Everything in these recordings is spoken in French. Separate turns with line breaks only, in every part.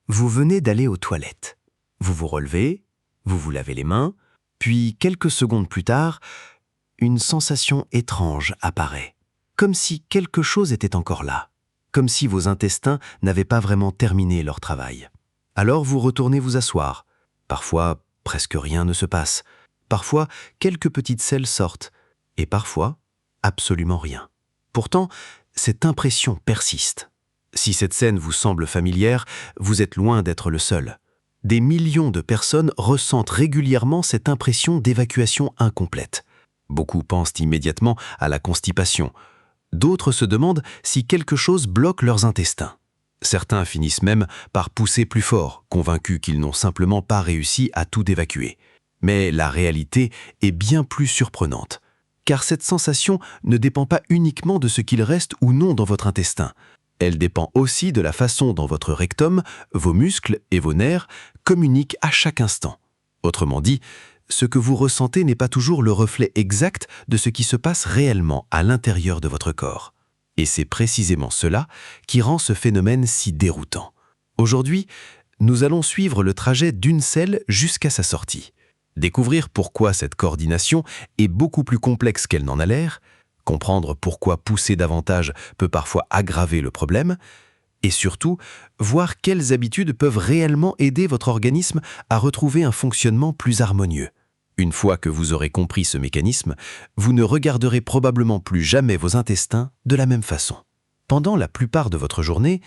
Vous venez d'aller aux toilettes. Vous vous relevez, vous vous lavez les mains, puis quelques secondes plus tard, une sensation étrange apparaît, comme si quelque chose était encore là, comme si vos intestins n'avaient pas vraiment terminé leur travail. Alors vous retournez vous asseoir. Parfois, presque rien ne se passe. Parfois, quelques petites selles sortent. Et parfois, absolument rien. Pourtant, cette impression persiste. Si cette scène vous semble familière, vous êtes loin d'être le seul. Des millions de personnes ressentent régulièrement cette impression d'évacuation incomplète. Beaucoup pensent immédiatement à la constipation. D'autres se demandent si quelque chose bloque leurs intestins. Certains finissent même par pousser plus fort, convaincus qu'ils n'ont simplement pas réussi à tout évacuer. Mais la réalité est bien plus surprenante. Car cette sensation ne dépend pas uniquement de ce qu'il reste ou non dans votre intestin. Elle dépend aussi de la façon dont votre rectum, vos muscles et vos nerfs communiquent à chaque instant. Autrement dit, ce que vous ressentez n'est pas toujours le reflet exact de ce qui se passe réellement à l'intérieur de votre corps. Et c'est précisément cela qui rend ce phénomène si déroutant. Aujourd'hui, nous allons suivre le trajet d'une selle jusqu'à sa sortie. Découvrir pourquoi cette coordination est beaucoup plus complexe qu'elle n'en a l'air, comprendre pourquoi pousser davantage peut parfois aggraver le problème, et surtout, voir quelles habitudes peuvent réellement aider votre organisme à retrouver un fonctionnement plus harmonieux. Une fois que vous aurez compris ce mécanisme, vous ne regarderez probablement plus jamais vos intestins de la même façon. Pendant la plupart de votre journée,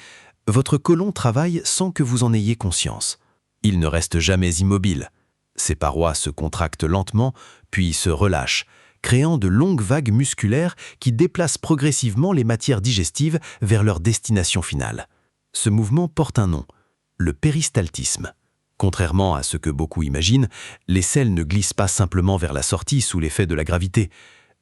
votre côlon travaille sans que vous en ayez conscience. Il ne reste jamais immobile. Ses parois se contractent lentement, puis se relâchent, créant de longues vagues musculaires qui déplacent progressivement les matières digestives vers leur destination finale. Ce mouvement porte un nom, le péristaltisme. Contrairement à ce que beaucoup imaginent, les selles ne glissent pas simplement vers la sortie sous l'effet de la gravité.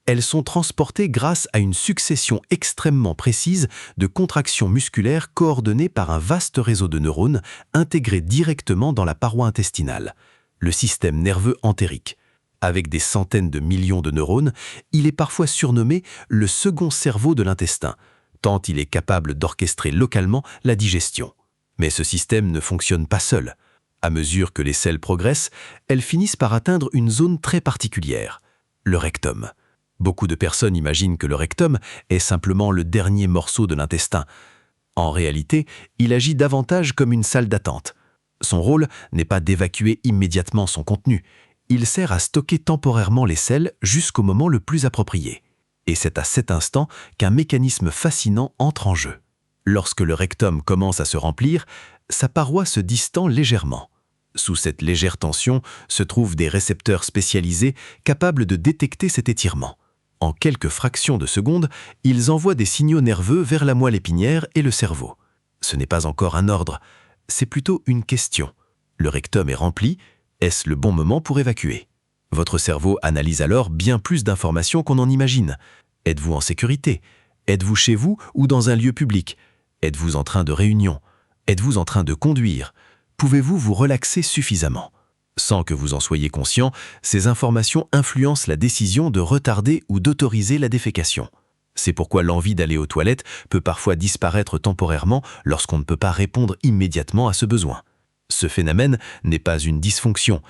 Elles sont transportées grâce à une succession extrêmement précise de contractions musculaires coordonnées par un vaste réseau de neurones intégrés directement dans la paroi intestinale, le système nerveux entérique. Avec des centaines de millions de neurones, il est parfois surnommé le second cerveau de l'intestin, tant il est capable d'orchestrer localement la digestion. Mais ce système ne fonctionne pas seul. À mesure que les selles progressent, elles finissent par atteindre une zone très particulière, le rectum. Beaucoup de personnes imaginent que le rectum est simplement le dernier morceau de l'intestin. En réalité, il agit davantage comme une salle d'attente. Son rôle n'est pas d'évacuer immédiatement son contenu. Il sert à stocker temporairement les selles jusqu'au moment le plus approprié. Et c'est à cet instant qu'un mécanisme fascinant entre en jeu. Lorsque le rectum commence à se remplir, sa paroi se distend légèrement. Sous cette légère tension se trouvent des récepteurs spécialisés capables de détecter cet étirement. En quelques fractions de secondes, ils envoient des signaux nerveux vers la moelle épinière et le cerveau. Ce n'est pas encore un ordre, c'est plutôt une question. Le rectum est rempli, est-ce le bon moment pour évacuer? Votre cerveau analyse alors bien plus d'informations qu'on en imagine. Êtes-vous en sécurité? Êtes-vous chez vous ou dans un lieu public? Êtes-vous en train de réunion? Êtes-vous en train de conduire? Pouvez-vous vous relaxer suffisamment? Sans que vous en soyez conscient, ces informations influencent la décision de retarder ou d'autoriser la défécation. C'est pourquoi l'envie d'aller aux toilettes peut parfois disparaître temporairement lorsqu'on ne peut pas répondre immédiatement à ce besoin. Ce phénomène n'est pas une dysfonction.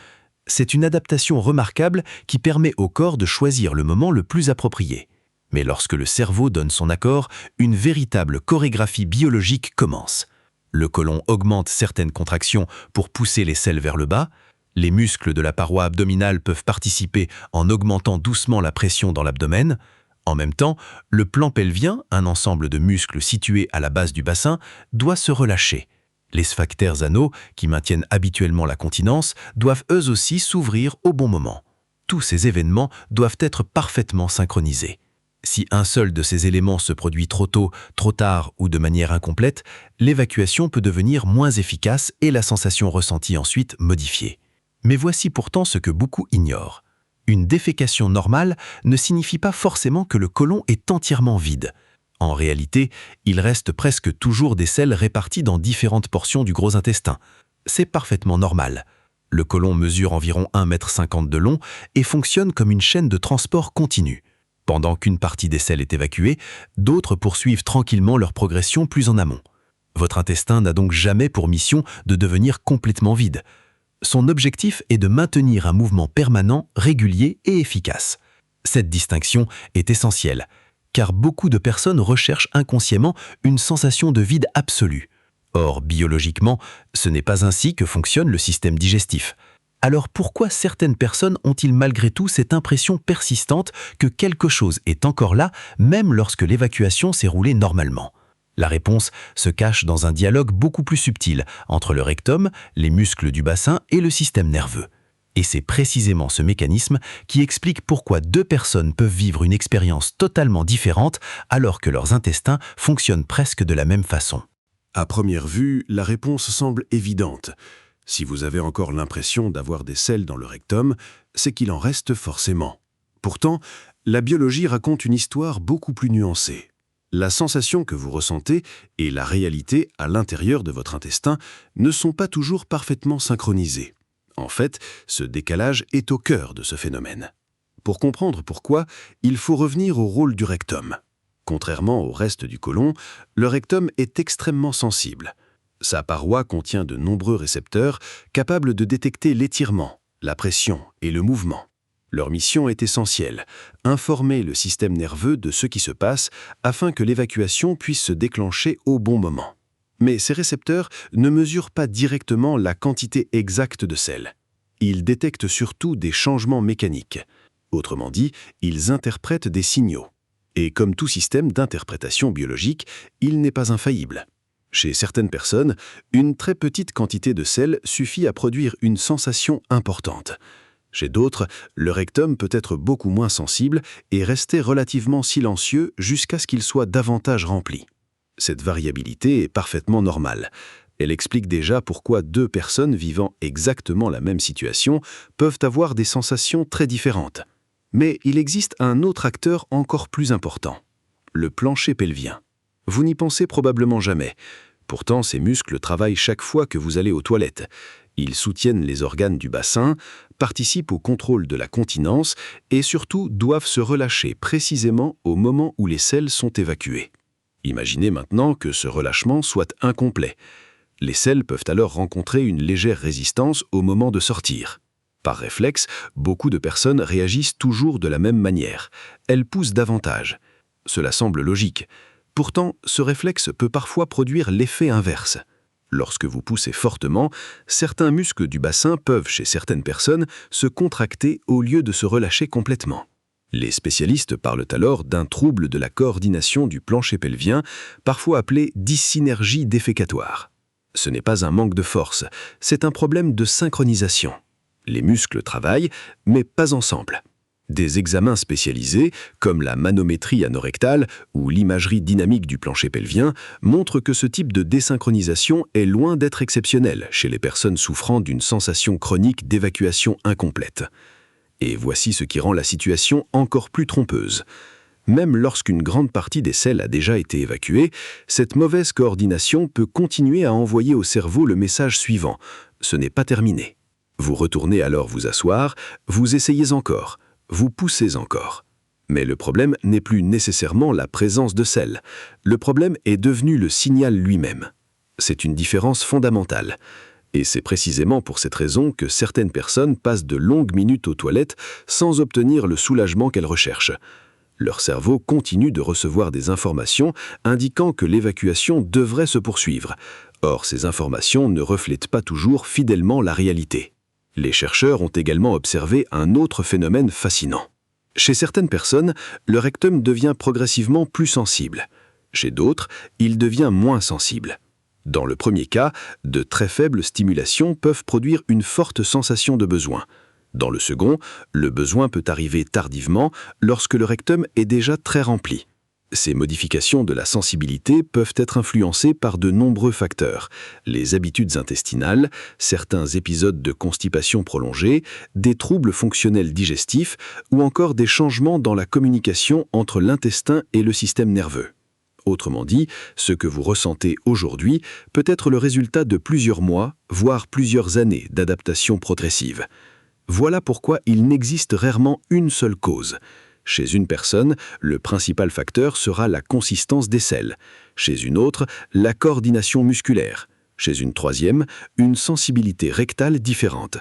C'est une adaptation remarquable qui permet au corps de choisir le moment le plus approprié. Mais lorsque le cerveau donne son accord, une véritable chorégraphie biologique commence. Le côlon augmente certaines contractions pour pousser les selles vers le bas. Les muscles de la paroi abdominale peuvent participer en augmentant doucement la pression dans l'abdomen. En même temps, le plan pelvien, un ensemble de muscles situés à la base du bassin, doit se relâcher. Les sphincters anaux, qui maintiennent habituellement la continence, doivent eux aussi s'ouvrir au bon moment. Tous ces événements doivent être parfaitement synchronisés. Si un seul de ces éléments se produit trop tôt, trop tard ou de manière incomplète, l'évacuation peut devenir moins efficace et la sensation ressentie ensuite modifiée. Mais voici pourtant ce que beaucoup ignorent. Une défécation normale ne signifie pas forcément que le côlon est entièrement vide. En réalité, il reste presque toujours des selles réparties dans différentes portions du gros intestin. C'est parfaitement normal. Le côlon mesure environ 1,50 m de long et fonctionne comme une chaîne de transport continue. Pendant qu'une partie des selles est évacuée, d'autres poursuivent tranquillement leur progression plus en amont. Votre intestin n'a donc jamais pour mission de devenir complètement vide. Son objectif est de maintenir un mouvement permanent, régulier et efficace. Cette distinction est essentielle, car beaucoup de personnes recherchent inconsciemment une sensation de vide absolu. Or, biologiquement, ce n'est pas ainsi que fonctionne le système digestif. Alors pourquoi certaines personnes ont-ils malgré tout cette impression persistante que quelque chose est encore là, même lorsque l'évacuation s'est roulée normalement ? La réponse se cache dans un dialogue beaucoup plus subtil entre le rectum, les muscles du bassin et le système nerveux. Et c'est précisément ce mécanisme qui explique pourquoi deux personnes peuvent vivre une expérience totalement différente alors que leurs intestins fonctionnent presque de la même façon.
À première vue, la réponse semble évidente. Si vous avez encore l'impression d'avoir des selles dans le rectum, c'est qu'il en reste forcément. Pourtant, la biologie raconte une histoire beaucoup plus nuancée. La sensation que vous ressentez et la réalité à l'intérieur de votre intestin ne sont pas toujours parfaitement synchronisées. En fait, ce décalage est au cœur de ce phénomène. Pour comprendre pourquoi, il faut revenir au rôle du rectum. Contrairement au reste du côlon, le rectum est extrêmement sensible. Sa paroi contient de nombreux récepteurs capables de détecter l'étirement, la pression et le mouvement. Leur mission est essentielle, informer le système nerveux de ce qui se passe afin que l'évacuation puisse se déclencher au bon moment. Mais ces récepteurs ne mesurent pas directement la quantité exacte de sel. Ils détectent surtout des changements mécaniques. Autrement dit, ils interprètent des signaux. Et comme tout système d'interprétation biologique, il n'est pas infaillible. Chez certaines personnes, une très petite quantité de sel suffit à produire une sensation importante. Chez d'autres, le rectum peut être beaucoup moins sensible et rester relativement silencieux jusqu'à ce qu'il soit davantage rempli. Cette variabilité est parfaitement normale. Elle explique déjà pourquoi deux personnes vivant exactement la même situation peuvent avoir des sensations très différentes. Mais il existe un autre acteur encore plus important, le plancher pelvien. Vous n'y pensez probablement jamais. Pourtant, ces muscles travaillent chaque fois que vous allez aux toilettes. Ils soutiennent les organes du bassin, participent au contrôle de la continence et surtout doivent se relâcher précisément au moment où les selles sont évacuées. Imaginez maintenant que ce relâchement soit incomplet. Les selles peuvent alors rencontrer une légère résistance au moment de sortir. Par réflexe, beaucoup de personnes réagissent toujours de la même manière. Elles poussent davantage. Cela semble logique. Pourtant, ce réflexe peut parfois produire l'effet inverse. Lorsque vous poussez fortement, certains muscles du bassin peuvent, chez certaines personnes, se contracter au lieu de se relâcher complètement. Les spécialistes parlent alors d'un trouble de la coordination du plancher pelvien, parfois appelé dysynergie défécatoire. Ce n'est pas un manque de force, c'est un problème de synchronisation. Les muscles travaillent, mais pas ensemble. Des examens spécialisés, comme la manométrie anorectale ou l'imagerie dynamique du plancher pelvien, montrent que ce type de désynchronisation est loin d'être exceptionnel chez les personnes souffrant d'une sensation chronique d'évacuation incomplète. Et voici ce qui rend la situation encore plus trompeuse. Même lorsqu'une grande partie des selles a déjà été évacuée, cette mauvaise coordination peut continuer à envoyer au cerveau le message suivant « ce n'est pas terminé ». Vous retournez alors vous asseoir, vous essayez encore. Vous poussez encore. Mais le problème n'est plus nécessairement la présence de sel. Le problème est devenu le signal lui-même. C'est une différence fondamentale. Et c'est précisément pour cette raison que certaines personnes passent de longues minutes aux toilettes sans obtenir le soulagement qu'elles recherchent. Leur cerveau continue de recevoir des informations indiquant que l'évacuation devrait se poursuivre. Or, ces informations ne reflètent pas toujours fidèlement la réalité. Les chercheurs ont également observé un autre phénomène fascinant. Chez certaines personnes, le rectum devient progressivement plus sensible. Chez d'autres, il devient moins sensible. Dans le premier cas, de très faibles stimulations peuvent produire une forte sensation de besoin. Dans le second, le besoin peut arriver tardivement lorsque le rectum est déjà très rempli. Ces modifications de la sensibilité peuvent être influencées par de nombreux facteurs, les habitudes intestinales, certains épisodes de constipation prolongée, des troubles fonctionnels digestifs ou encore des changements dans la communication entre l'intestin et le système nerveux. Autrement dit, ce que vous ressentez aujourd'hui peut être le résultat de plusieurs mois, voire plusieurs années d'adaptation progressive. Voilà pourquoi il n'existe rarement une seule cause. Chez une personne, le principal facteur sera la consistance des selles. Chez une autre, la coordination musculaire. Chez une troisième, une sensibilité rectale différente.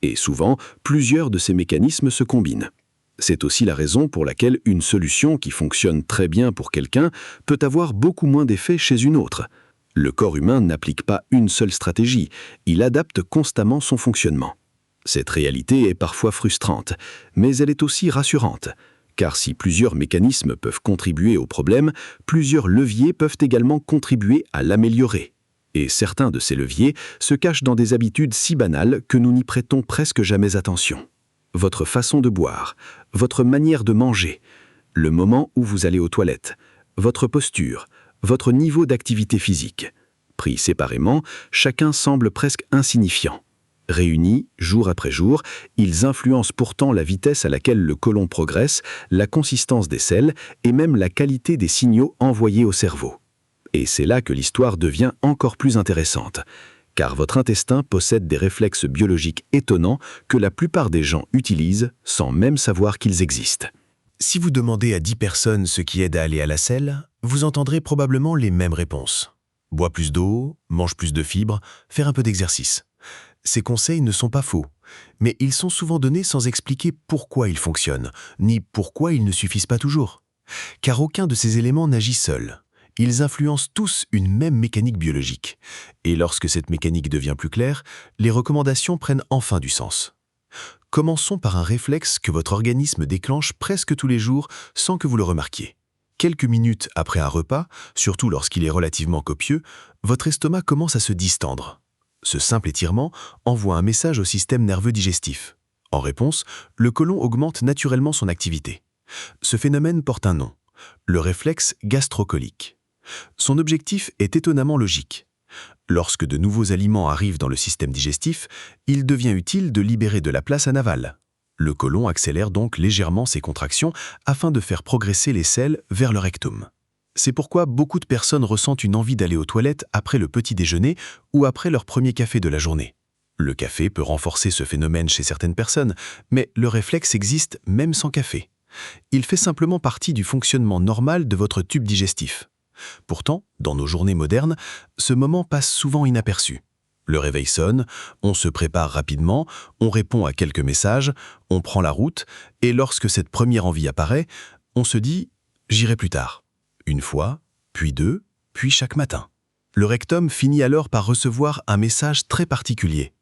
Et souvent, plusieurs de ces mécanismes se combinent. C'est aussi la raison pour laquelle une solution qui fonctionne très bien pour quelqu'un peut avoir beaucoup moins d'effet chez une autre. Le corps humain n'applique pas une seule stratégie, il adapte constamment son fonctionnement. Cette réalité est parfois frustrante, mais elle est aussi rassurante. Car si plusieurs mécanismes peuvent contribuer au problème, plusieurs leviers peuvent également contribuer à l'améliorer. Et certains de ces leviers se cachent dans des habitudes si banales que nous n'y prêtons presque jamais attention. Votre façon de boire, votre manière de manger, le moment où vous allez aux toilettes, votre posture, votre niveau d'activité physique. Pris séparément, chacun semble presque insignifiant. Réunis, jour après jour, ils influencent pourtant la vitesse à laquelle le côlon progresse, la consistance des selles et même la qualité des signaux envoyés au cerveau. Et c'est là que l'histoire devient encore plus intéressante, car votre intestin possède des réflexes biologiques étonnants que la plupart des gens utilisent sans même savoir qu'ils existent.
Si vous demandez à 10 personnes ce qui aide à aller à la selle, vous entendrez probablement les mêmes réponses. Bois plus d'eau, mange plus de fibres, faire un peu d'exercice. Ces conseils ne sont pas faux, mais ils sont souvent donnés sans expliquer pourquoi ils fonctionnent, ni pourquoi ils ne suffisent pas toujours. Car aucun de ces éléments n'agit seul. Ils influencent tous une même mécanique biologique. Et lorsque cette mécanique devient plus claire, les recommandations prennent enfin du sens. Commençons par un réflexe que votre organisme déclenche presque tous les jours sans que vous le remarquiez. Quelques minutes après un repas, surtout lorsqu'il est relativement copieux, votre estomac commence à se distendre. Ce simple étirement envoie un message au système nerveux digestif. En réponse, le côlon augmente naturellement son activité. Ce phénomène porte un nom, le réflexe gastrocolique. Son objectif est étonnamment logique. Lorsque de nouveaux aliments arrivent dans le système digestif, il devient utile de libérer de la place en aval. Le côlon accélère donc légèrement ses contractions afin de faire progresser les selles vers le rectum. C'est pourquoi beaucoup de personnes ressentent une envie d'aller aux toilettes après le petit déjeuner ou après leur premier café de la journée. Le café peut renforcer ce phénomène chez certaines personnes, mais le réflexe existe même sans café. Il fait simplement partie du fonctionnement normal de votre tube digestif. Pourtant, dans nos journées modernes, ce moment passe souvent inaperçu. Le réveil sonne, on se prépare rapidement, on répond à quelques messages, on prend la route, et lorsque cette première envie apparaît, on se dit « j'irai plus tard ». Une fois, puis deux, puis chaque matin. Le rectum finit alors par recevoir un message très particulier.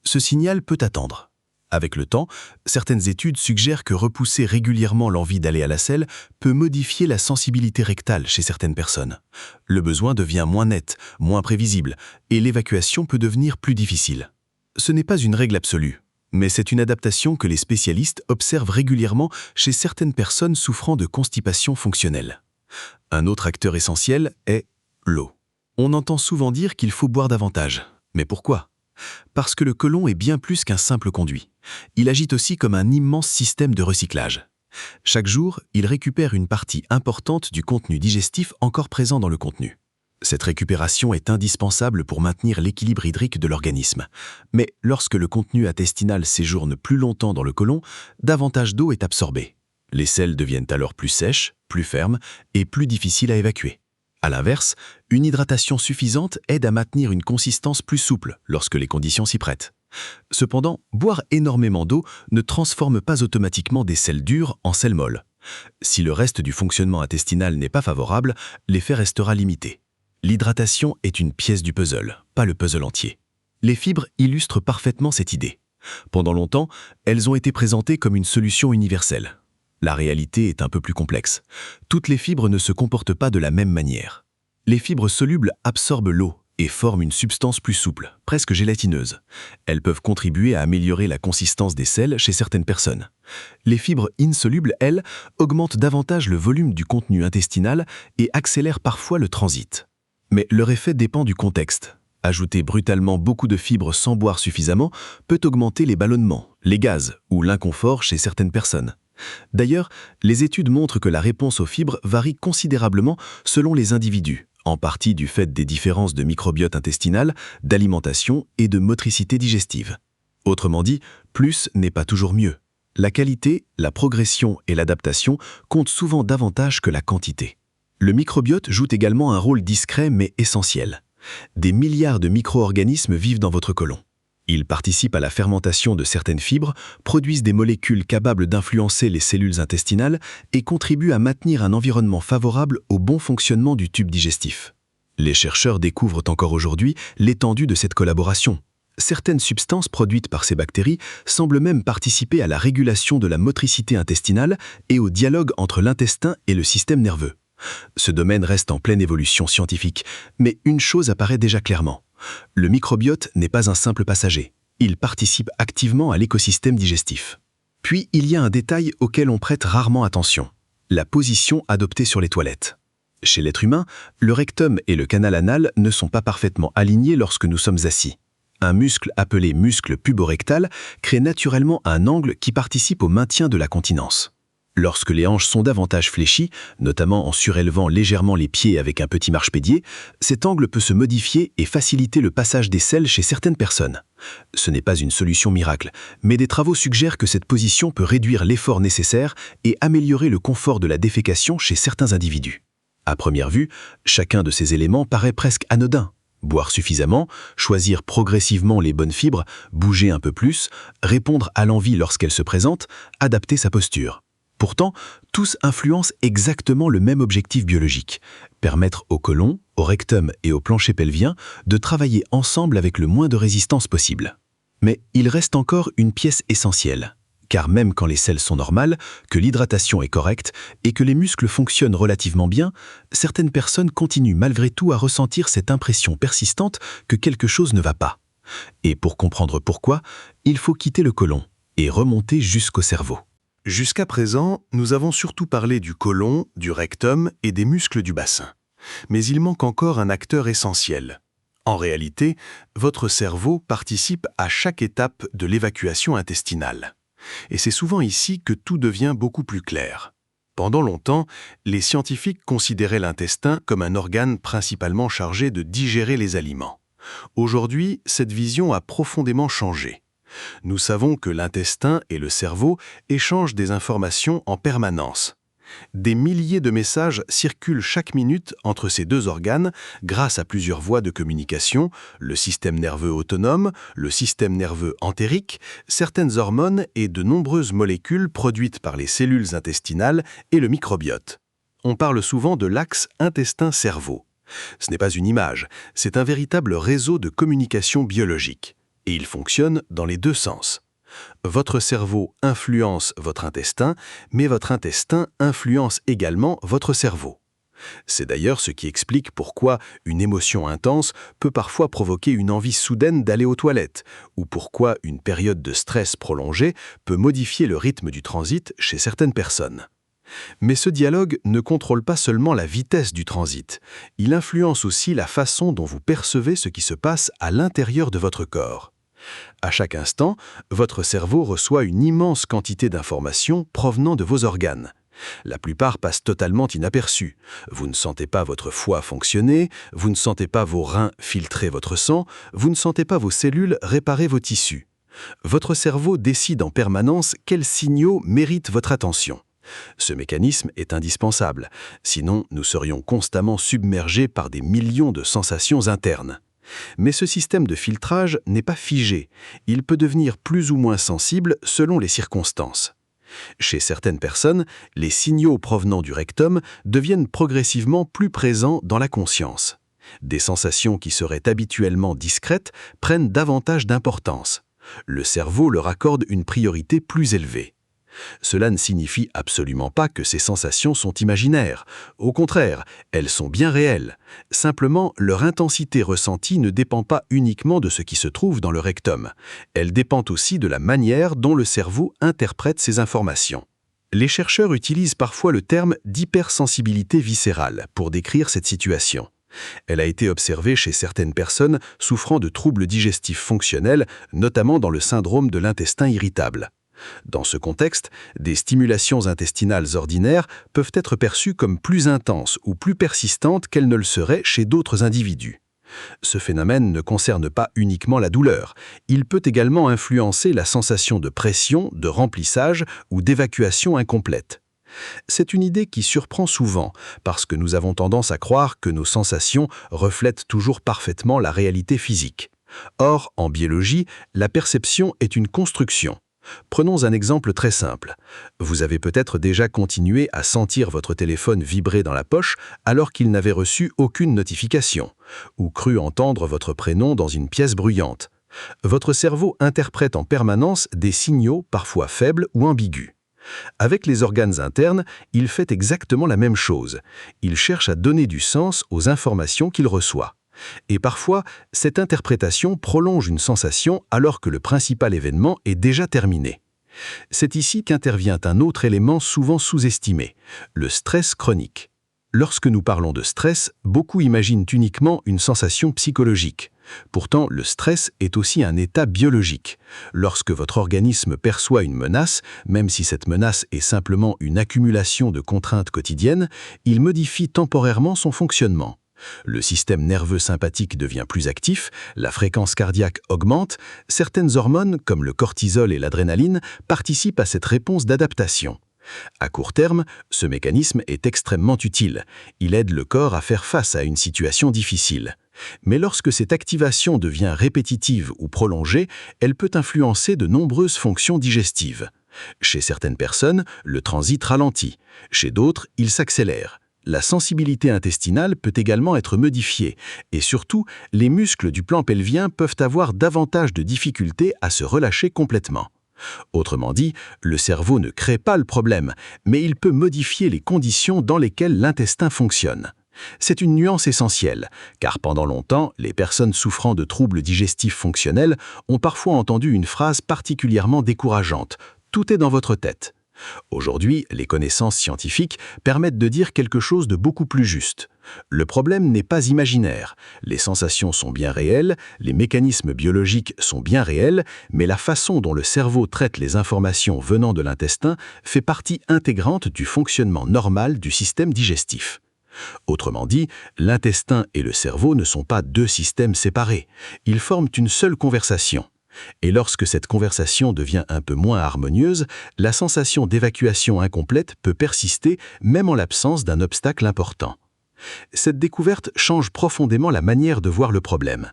Ce signal peut attendre. Avec le temps, certaines études suggèrent que repousser régulièrement l'envie d'aller à la selle peut modifier la sensibilité rectale chez certaines personnes. Le besoin devient moins net, moins prévisible, et l'évacuation peut devenir plus difficile. Ce n'est pas une règle absolue, mais c'est une adaptation que les spécialistes observent régulièrement chez certaines personnes souffrant de constipation fonctionnelle. Un autre acteur essentiel est l'eau. On entend souvent dire qu'il faut boire davantage. Mais pourquoi ? Parce que le côlon est bien plus qu'un simple conduit. Il agit aussi comme un immense système de recyclage. Chaque jour, il récupère une partie importante du contenu digestif encore présent dans le contenu. Cette récupération est indispensable pour maintenir l'équilibre hydrique de l'organisme. Mais lorsque le contenu intestinal séjourne plus longtemps dans le côlon, davantage d'eau est absorbée. Les selles deviennent alors plus sèches, plus fermes et plus difficiles à évacuer. À l'inverse, une hydratation suffisante aide à maintenir une consistance plus souple lorsque les conditions s'y prêtent. Cependant, boire énormément d'eau ne transforme pas automatiquement des selles dures en selles molles. Si le reste du fonctionnement intestinal n'est pas favorable, l'effet restera limité. L'hydratation est une pièce du puzzle, pas le puzzle entier. Les fibres illustrent parfaitement cette idée. Pendant longtemps, elles ont été présentées comme une solution universelle. La réalité est un peu plus complexe. Toutes les fibres ne se comportent pas de la même manière. Les fibres solubles absorbent l'eau et forment une substance plus souple, presque gélatineuse. Elles peuvent contribuer à améliorer la consistance des selles chez certaines personnes. Les fibres insolubles, elles, augmentent davantage le volume du contenu intestinal et accélèrent parfois le transit. Mais leur effet dépend du contexte. Ajouter brutalement beaucoup de fibres sans boire suffisamment peut augmenter les ballonnements, les gaz ou l'inconfort chez certaines personnes. D'ailleurs, les études montrent que la réponse aux fibres varie considérablement selon les individus, en partie du fait des différences de microbiote intestinal, d'alimentation et de motricité digestive. Autrement dit, plus n'est pas toujours mieux.
La qualité, la progression et l'adaptation comptent souvent davantage que la quantité. Le microbiote joue également un rôle discret mais essentiel. Des milliards de micro-organismes vivent dans votre côlon. Ils participent à la fermentation de certaines fibres, produisent des molécules capables d'influencer les cellules intestinales et contribuent à maintenir un environnement favorable au bon fonctionnement du tube digestif. Les chercheurs découvrent encore aujourd'hui l'étendue de cette collaboration. Certaines substances produites par ces bactéries semblent même participer à la régulation de la motricité intestinale et au dialogue entre l'intestin et le système nerveux. Ce domaine reste en pleine évolution scientifique, mais une chose apparaît déjà clairement. Le microbiote n'est pas un simple passager. Il participe activement à l'écosystème digestif. Puis, il y a un détail auquel on prête rarement attention. La position adoptée sur les toilettes. Chez l'être humain, le rectum et le canal anal ne sont pas parfaitement alignés lorsque nous sommes assis. Un muscle appelé muscle puborectal crée naturellement un angle qui participe au maintien de la continence. Lorsque les hanches sont davantage fléchies, notamment en surélevant légèrement les pieds avec un petit marchepied, cet angle peut se modifier et faciliter le passage des selles chez certaines personnes. Ce n'est pas une solution miracle, mais des travaux suggèrent que cette position peut réduire l'effort nécessaire et améliorer le confort de la défécation chez certains individus. À première vue, chacun de ces éléments paraît presque anodin. Boire suffisamment, choisir progressivement les bonnes fibres, bouger un peu plus, répondre à l'envie lorsqu'elle se présente, adapter sa posture. Pourtant, tous influencent exactement le même objectif biologique, permettre au côlon, au rectum et au plancher pelvien de travailler ensemble avec le moins de résistance possible. Mais il reste encore une pièce essentielle, car même quand les selles sont normales, que l'hydratation est correcte et que les muscles fonctionnent relativement bien, certaines personnes continuent malgré tout à ressentir cette impression persistante que quelque chose ne va pas. Et pour comprendre pourquoi, il faut quitter le côlon et remonter jusqu'au cerveau.
Jusqu'à présent, nous avons surtout parlé du côlon, du rectum et des muscles du bassin. Mais il manque encore un acteur essentiel. En réalité, votre cerveau participe à chaque étape de l'évacuation intestinale. Et c'est souvent ici que tout devient beaucoup plus clair. Pendant longtemps, les scientifiques considéraient l'intestin comme un organe principalement chargé de digérer les aliments. Aujourd'hui, cette vision a profondément changé. Nous savons que l'intestin et le cerveau échangent des informations en permanence. Des milliers de messages circulent chaque minute entre ces deux organes grâce à plusieurs voies de communication, le système nerveux autonome, le système nerveux entérique, certaines hormones et de nombreuses molécules produites par les cellules intestinales et le microbiote. On parle souvent de l'axe intestin-cerveau. Ce n'est pas une image, c'est un véritable réseau de communication biologique. Et il fonctionne dans les deux sens. Votre cerveau influence votre intestin, mais votre intestin influence également votre cerveau. C'est d'ailleurs ce qui explique pourquoi une émotion intense peut parfois provoquer une envie soudaine d'aller aux toilettes, ou pourquoi une période de stress prolongée peut modifier le rythme du transit chez certaines personnes. Mais ce dialogue ne contrôle pas seulement la vitesse du transit, il influence aussi la façon dont vous percevez ce qui se passe à l'intérieur de votre corps. À chaque instant, votre cerveau reçoit une immense quantité d'informations provenant de vos organes. La plupart passent totalement inaperçus. Vous ne sentez pas votre foie fonctionner, vous ne sentez pas vos reins filtrer votre sang, vous ne sentez pas vos cellules réparer vos tissus. Votre cerveau décide en permanence quels signaux méritent votre attention. Ce mécanisme est indispensable, sinon nous serions constamment submergés par des millions de sensations internes. Mais ce système de filtrage n'est pas figé, il peut devenir plus ou moins sensible selon les circonstances. Chez certaines personnes, les signaux provenant du rectum deviennent progressivement plus présents dans la conscience. Des sensations qui seraient habituellement discrètes prennent davantage d'importance. Le cerveau leur accorde une priorité plus élevée. Cela ne signifie absolument pas que ces sensations sont imaginaires. Au contraire, elles sont bien réelles. Simplement, leur intensité ressentie ne dépend pas uniquement de ce qui se trouve dans le rectum. Elle dépend aussi de la manière dont le cerveau interprète ces informations. Les chercheurs utilisent parfois le terme d'hypersensibilité viscérale pour décrire cette situation. Elle a été observée chez certaines personnes souffrant de troubles digestifs fonctionnels, notamment dans le syndrome de l'intestin irritable. Dans ce contexte, des stimulations intestinales ordinaires peuvent être perçues comme plus intenses ou plus persistantes qu'elles ne le seraient chez d'autres individus.
Ce phénomène ne concerne pas uniquement la douleur, il peut également influencer la sensation de pression, de remplissage ou d'évacuation incomplète. C'est une idée qui surprend souvent, parce que nous avons tendance à croire que nos sensations reflètent toujours parfaitement la réalité physique. Or, en biologie, la perception est une construction. Prenons un exemple très simple. Vous avez peut-être déjà continué à sentir votre téléphone vibrer dans la poche alors qu'il n'avait reçu aucune notification, ou cru entendre votre prénom dans une pièce bruyante. Votre cerveau interprète en permanence des signaux parfois faibles ou ambigus. Avec les organes internes, il fait exactement la même chose. Il cherche à donner du sens aux informations qu'il reçoit. Et parfois, cette interprétation prolonge une sensation alors que le principal événement est déjà terminé. C'est ici qu'intervient un autre élément souvent sous-estimé, le stress chronique. Lorsque nous parlons de stress, beaucoup imaginent uniquement une sensation psychologique. Pourtant, le stress est aussi un état biologique. Lorsque votre organisme perçoit une menace, même si cette menace est simplement une accumulation de contraintes quotidiennes, il modifie temporairement son fonctionnement. Le système nerveux sympathique devient plus actif, la fréquence cardiaque augmente, certaines hormones, comme le cortisol et l'adrénaline, participent à cette réponse d'adaptation. À court terme, ce mécanisme est extrêmement utile. Il aide le corps à faire face à une situation difficile. Mais lorsque cette activation devient répétitive ou prolongée, elle peut influencer de nombreuses fonctions digestives. Chez certaines personnes, le transit ralentit. Chez d'autres, il s'accélère. La sensibilité intestinale peut également être modifiée et surtout, les muscles du plan pelvien peuvent avoir davantage de difficultés à se relâcher complètement. Autrement dit, le cerveau ne crée pas le problème, mais il peut modifier les conditions dans lesquelles l'intestin fonctionne. C'est une nuance essentielle, car pendant longtemps, les personnes souffrant de troubles digestifs fonctionnels ont parfois entendu une phrase particulièrement décourageante « Tout est dans votre tête ». Aujourd'hui, les connaissances scientifiques permettent de dire quelque chose de beaucoup plus juste. Le problème n'est pas imaginaire. Les sensations sont bien réelles, les mécanismes biologiques sont bien réels, mais la façon dont le cerveau traite les informations venant de l'intestin fait partie intégrante du fonctionnement normal du système digestif. Autrement dit, l'intestin et le cerveau ne sont pas deux systèmes séparés. Ils forment une seule conversation. Et lorsque cette conversation devient un peu moins harmonieuse, la sensation d'évacuation incomplète peut persister même en l'absence d'un obstacle important. Cette découverte change profondément la manière de voir le problème.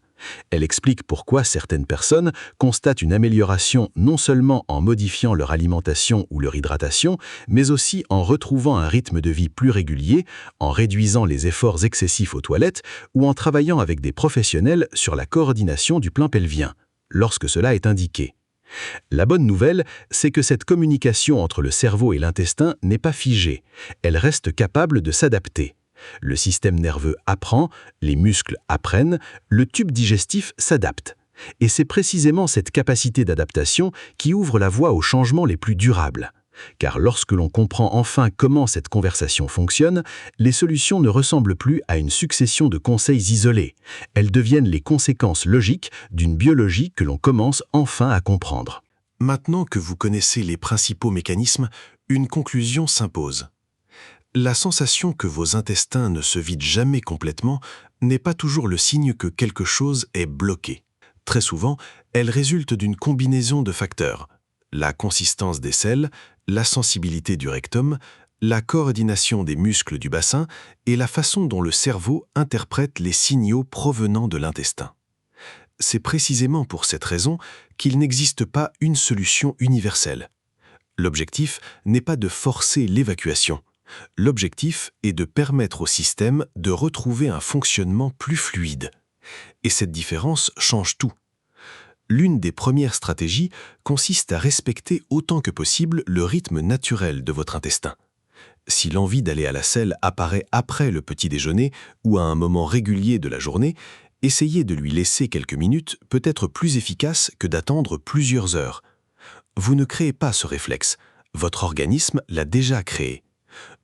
Elle explique pourquoi certaines personnes constatent une amélioration non seulement en modifiant leur alimentation ou leur hydratation, mais aussi en retrouvant un rythme de vie plus régulier, en réduisant les efforts excessifs aux toilettes ou en travaillant avec des professionnels sur la coordination du plan pelvien, lorsque cela est indiqué. La bonne nouvelle, c'est que cette communication entre le cerveau et l'intestin n'est pas figée. Elle reste capable de s'adapter. Le système nerveux apprend, les muscles apprennent, le tube digestif s'adapte. Et c'est précisément cette capacité d'adaptation qui ouvre la voie aux changements les plus durables. Car lorsque l'on comprend enfin comment cette conversation fonctionne, les solutions ne ressemblent plus à une succession de conseils isolés. Elles deviennent les conséquences logiques d'une biologie que l'on commence enfin à comprendre.
Maintenant que vous connaissez les principaux mécanismes, une conclusion s'impose. La sensation que vos intestins ne se vident jamais complètement n'est pas toujours le signe que quelque chose est bloqué. Très souvent, elle résulte d'une combinaison de facteurs. La consistance des selles, la sensibilité du rectum, la coordination des muscles du bassin et la façon dont le cerveau interprète les signaux provenant de l'intestin. C'est précisément pour cette raison qu'il n'existe pas une solution universelle. L'objectif n'est pas de forcer l'évacuation. L'objectif est de permettre au système de retrouver un fonctionnement plus fluide. Et cette différence change tout. L'une des premières stratégies consiste à respecter autant que possible le rythme naturel de votre intestin. Si l'envie d'aller à la selle apparaît après le petit déjeuner ou à un moment régulier de la journée, essayer de lui laisser quelques minutes peut être plus efficace que d'attendre plusieurs heures. Vous ne créez pas ce réflexe, votre organisme l'a déjà créé.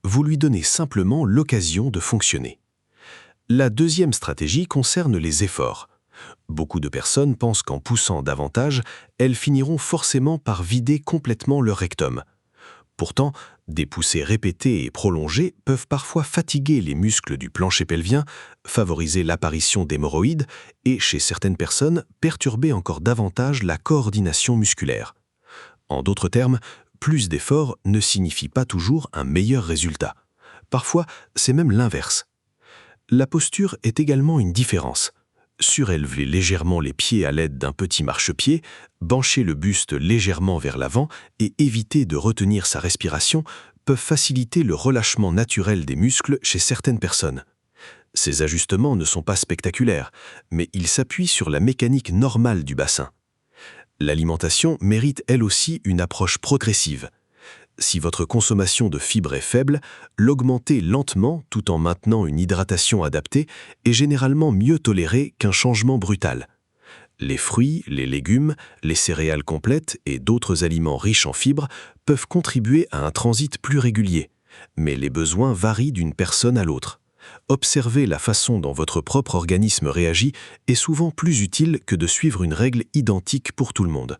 Vous lui donnez simplement l'occasion de fonctionner. La deuxième stratégie concerne les efforts. Beaucoup de personnes pensent qu'en poussant davantage, elles finiront forcément par vider complètement leur rectum. Pourtant,
Des poussées répétées et prolongées peuvent parfois fatiguer les muscles du plancher pelvien, favoriser l'apparition d'hémorroïdes et, chez certaines personnes, perturber encore davantage la coordination musculaire. En d'autres termes, plus d'efforts ne signifie pas toujours un meilleur résultat. Parfois, c'est même l'inverse. La posture est également une différence. Surélever légèrement les pieds à l'aide d'un petit marchepied, pencher le buste légèrement vers l'avant et éviter de retenir sa respiration peuvent faciliter le relâchement naturel des muscles chez certaines personnes. Ces ajustements ne sont pas spectaculaires, mais ils s'appuient sur la mécanique normale du bassin. L'alimentation mérite elle aussi une approche progressive. Si votre consommation de fibres est faible, l'augmenter lentement tout en maintenant une hydratation adaptée est généralement mieux toléré qu'un changement brutal. Les fruits, les légumes, les céréales complètes et d'autres aliments riches en fibres peuvent contribuer à un transit plus régulier, mais les besoins varient d'une personne à l'autre. Observer la façon dont votre propre organisme réagit est souvent plus utile que de suivre une règle identique pour tout le monde.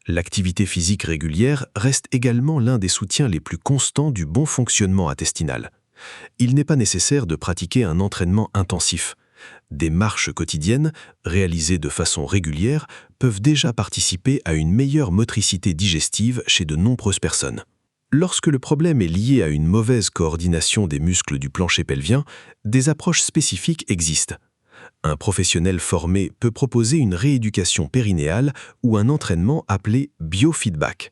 L'activité physique régulière reste également l'un des soutiens les plus constants du bon fonctionnement intestinal. Il n'est pas nécessaire de pratiquer un entraînement intensif. Des marches quotidiennes, réalisées de façon régulière, peuvent déjà participer à une meilleure motricité digestive chez de nombreuses personnes. Lorsque le problème est lié à une mauvaise coordination des muscles du plancher pelvien, des approches spécifiques existent. Un professionnel formé peut proposer une rééducation périnéale ou un entraînement appelé biofeedback.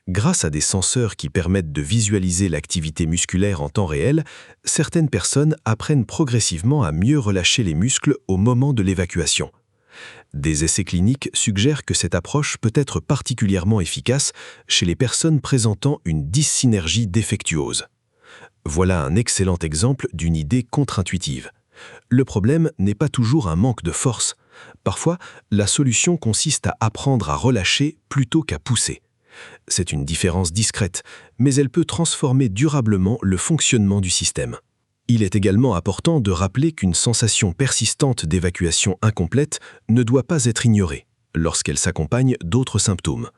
Grâce à des senseurs qui permettent de visualiser l'activité musculaire en temps réel, certaines personnes apprennent progressivement à mieux relâcher les muscles au moment de l'évacuation. Des essais cliniques suggèrent que cette approche peut être particulièrement efficace chez les personnes présentant une dyssynergie défectueuse. Voilà un excellent exemple d'une idée contre-intuitive. Le problème n'est pas toujours un manque de force. Parfois, la solution consiste à apprendre à relâcher plutôt qu'à pousser. C'est une différence discrète, mais elle peut transformer durablement le fonctionnement du système. Il est également important de rappeler qu'une sensation persistante d'évacuation incomplète ne doit pas être ignorée lorsqu'elle s'accompagne d'autres symptômes.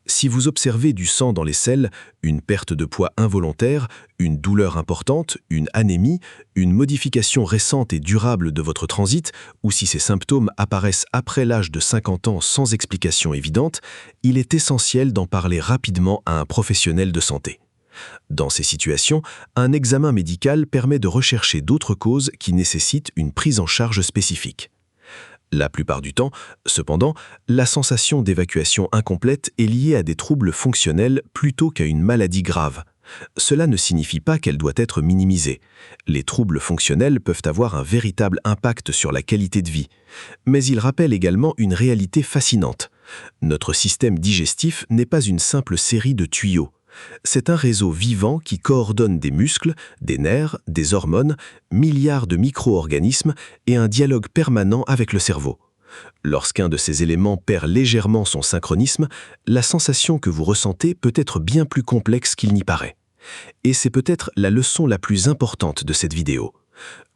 Si vous observez du sang dans les selles, une perte de poids involontaire, une douleur importante, une anémie, une modification récente et durable de votre transit, ou si ces symptômes apparaissent après l'âge de 50 ans sans explication évidente, il est essentiel d'en parler rapidement à un professionnel de santé. Dans ces situations, un examen médical permet de rechercher d'autres causes qui nécessitent une prise en charge spécifique. La plupart du temps, cependant, la sensation d'évacuation incomplète est liée à des troubles fonctionnels plutôt qu'à une maladie grave. Cela ne signifie pas qu'elle doit être minimisée. Les troubles fonctionnels peuvent avoir un véritable impact sur la qualité de vie. Mais ils rappellent également une réalité fascinante. Notre système digestif n'est pas une simple série de tuyaux. C'est un réseau vivant qui coordonne des muscles, des nerfs, des hormones, milliards de micro-organismes et un dialogue permanent avec le cerveau. Lorsqu'un de ces éléments perd légèrement son synchronisme, la sensation que vous ressentez peut être bien plus complexe qu'il n'y paraît. Et c'est peut-être la leçon la plus importante de cette vidéo.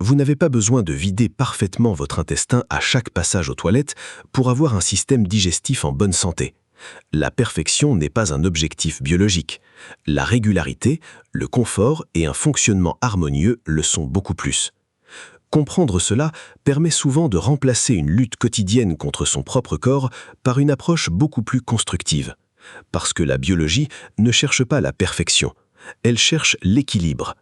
Vous n'avez pas besoin de vider parfaitement votre intestin à chaque passage aux toilettes pour avoir un système digestif en bonne santé. La perfection n'est pas un objectif biologique. La régularité, le confort et un fonctionnement harmonieux le sont beaucoup plus. Comprendre cela permet souvent de remplacer une lutte quotidienne contre son propre corps par une approche beaucoup plus constructive. Parce que la biologie ne cherche pas la perfection, elle cherche l'équilibre.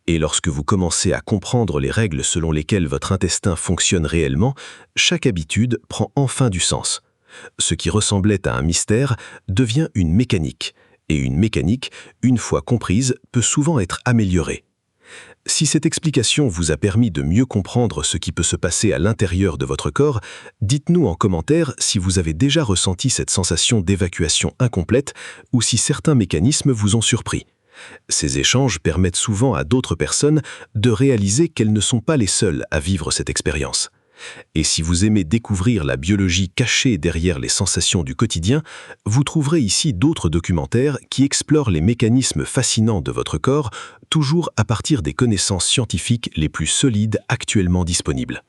Et lorsque vous commencez à comprendre les règles selon lesquelles votre intestin fonctionne réellement, chaque habitude prend enfin du sens. Ce qui ressemblait à un mystère devient une mécanique. Et une mécanique, une fois comprise, peut souvent être améliorée. Si cette explication vous a permis de mieux comprendre ce qui peut se passer à l'intérieur de votre corps, dites-nous en commentaire si vous avez déjà ressenti cette sensation d'évacuation incomplète ou si certains mécanismes vous ont surpris. Ces échanges permettent souvent à d'autres personnes de réaliser qu'elles ne sont pas les seules à vivre cette expérience. Et si vous aimez découvrir la biologie cachée derrière les sensations du quotidien, vous trouverez ici d'autres documentaires qui explorent les mécanismes fascinants de votre corps, toujours à partir des connaissances scientifiques les plus solides actuellement disponibles.